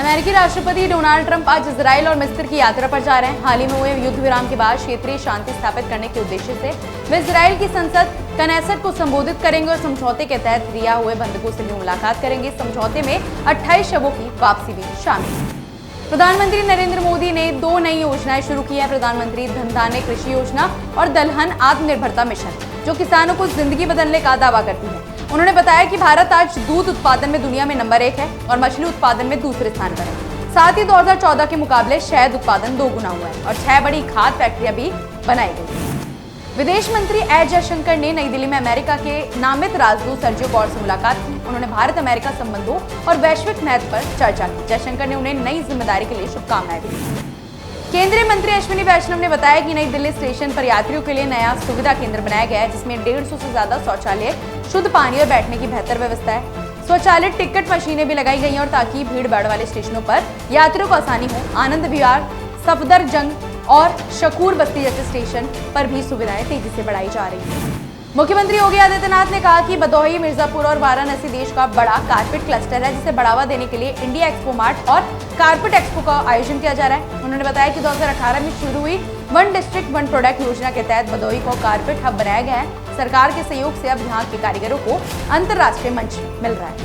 अमेरिकी राष्ट्रपति Donald Trump आज इजराइल और मिस्र की यात्रा पर जा रहे हैं। हाल ही में हुए युद्ध विराम के बाद क्षेत्रीय शांति स्थापित करने के उद्देश्य से वे इजराइल की संसद कनेसेट को संबोधित करेंगे और समझौते के तहत रिहा हुए बंधकों से भी मुलाकात करेंगे। समझौते में 28 शवों की वापसी भी शामिल है। प्रधानमंत्री नरेंद्र मोदी ने 2 नई योजनाएं शुरू की हैं। प्रधानमंत्री धन धान्य कृषि योजना और दलहन आत्मनिर्भरता मिशन, जो किसानों को जिंदगी बदलने का दावा करती है। उन्होंने बताया कि भारत आज दूध उत्पादन में दुनिया में नंबर 1 है और मछली उत्पादन में दूसरे स्थान पर है। साथ ही 2014 के मुकाबले शहद उत्पादन 2 गुना हुआ है और 6 बड़ी खाद फैक्ट्रियां भी बनाई गई। विदेश मंत्री एस जयशंकर ने नई दिल्ली में अमेरिका के नामित राजदूत सर्जियो गौर से मुलाकात की। उन्होंने भारत अमेरिका संबंधों और वैश्विक महत्व पर चर्चा की। जयशंकर ने उन्हें नई जिम्मेदारी के लिए शुभकामनाएं दी। केंद्रीय मंत्री अश्विनी वैष्णव ने बताया कि नई दिल्ली स्टेशन पर यात्रियों के लिए नया सुविधा केंद्र बनाया गया है, जिसमें 150 से ज्यादा शौचालय, शुद्ध पानी और बैठने की बेहतर व्यवस्था है। स्वचालित टिकट मशीनें भी लगाई गई हैं और ताकि भीड़ भाड़ वाले स्टेशनों पर यात्रियों को आसानी हो। आनंद विहार, सफदरजंग और शकूर बस्ती जैसे स्टेशन पर भी सुविधाएं तेजी से बढ़ाई जा रही हैं। मुख्यमंत्री योगी आदित्यनाथ ने कहा कि भदोही, मिर्जापुर और वाराणसी देश का बड़ा कारपेट क्लस्टर है, जिसे बढ़ावा देने के लिए इंडिया एक्सपो मार्ट और कारपेट एक्सपो का आयोजन किया जा रहा है। उन्होंने बताया कि 2018 में शुरू हुई वन डिस्ट्रिक्ट वन प्रोडक्ट योजना के तहत भदोही को कारपेट हब बनाया गया है। सरकार के सहयोग से अब यहाँ के कारीगरों को अंतर्राष्ट्रीय मंच मिल रहा है।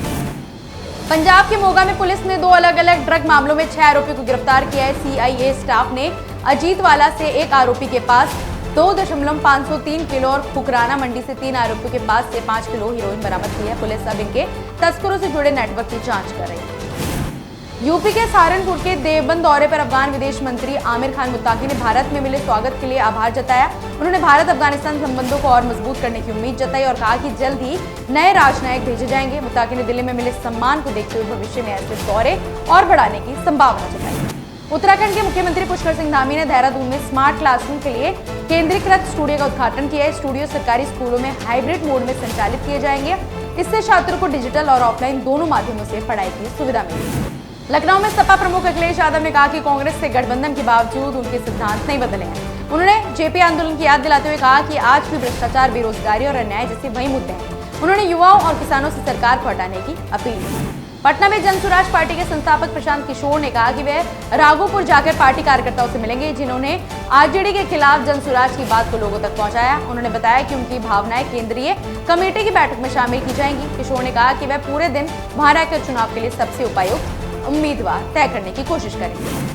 पंजाब के मोगा में पुलिस ने 2 अलग अलग ड्रग मामलों में 6 आरोपियों को गिरफ्तार किया है। सीआईए स्टाफ ने अजीतवाला से एक आरोपी के पास 2.503 किलो और फुकराना मंडी से 3 आरोपियों के पास से 5 किलो हेरोइन बरामद की है। पुलिस अब इनके तस्करों से जुड़े नेटवर्क की जांच कर रही है। यूपी के सहारनपुर के देवबंद दौरे पर अफगान विदेश मंत्री आमिर खान मुत्ताकी ने भारत में मिले स्वागत के लिए आभार जताया। उन्होंने भारत अफगानिस्तान संबंधों को और मजबूत करने की उम्मीद जताई और कहा कि जल्द ही नए राजनयिक भेजे जाएंगे। मुत्ताकी ने दिल्ली में मिले सम्मान को देखते हुए भविष्य में ऐसे दौरे और बढ़ाने की संभावना जताई। उत्तराखंड के मुख्यमंत्री पुष्कर सिंह धामी ने देहरादून में स्मार्ट क्लासरूम के लिए केंद्रीकृत स्टूडियो का उद्घाटन किया है। स्टूडियो सरकारी स्कूलों में हाइब्रिड मोड में संचालित किए जाएंगे। इससे छात्रों को डिजिटल और ऑफलाइन दोनों माध्यमों से पढ़ाई की सुविधा मिलेगी। लखनऊ में सपा प्रमुख अखिलेश यादव ने कहा कि कांग्रेस से गठबंधन के बावजूद उनके सिद्धांत नहीं बदले हैं। उन्होंने जेपी आंदोलन की याद दिलाते हुए कहा कि आज भी भ्रष्टाचार, बेरोजगारी और अन्याय जैसे वही मुद्दे हैं। उन्होंने युवाओं और किसानों से सरकार को हटाने की अपील की। पटना में जन स्वराज पार्टी के संस्थापक प्रशांत किशोर ने कहा कि वे राघोपुर जाकर पार्टी कार्यकर्ताओं से मिलेंगे, जिन्होंने आरजेडी के खिलाफ जन स्वराज की बात को लोगों तक पहुंचाया। उन्होंने बताया कि उनकी भावनाएं केंद्रीय कमेटी की बैठक में शामिल की जाएंगी। किशोर ने कहा कि वह पूरे दिन वहां रहकर चुनाव के लिए सबसे उपयुक्त उम्मीदवार तय करने की कोशिश करेंगे।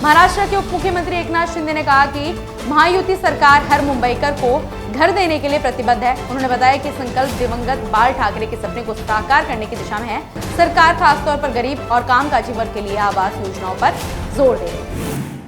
महाराष्ट्र के उप मुख्यमंत्री एकनाथ शिंदे ने कहा कि महायुति सरकार हर मुंबईकर को घर देने के लिए प्रतिबद्ध है। उन्होंने बताया कि संकल्प दिवंगत बाल ठाकरे के सपने को साकार करने की दिशा में है। सरकार खासतौर पर गरीब और कामकाजी वर्ग के लिए आवास योजनाओं पर जोर दे रही है।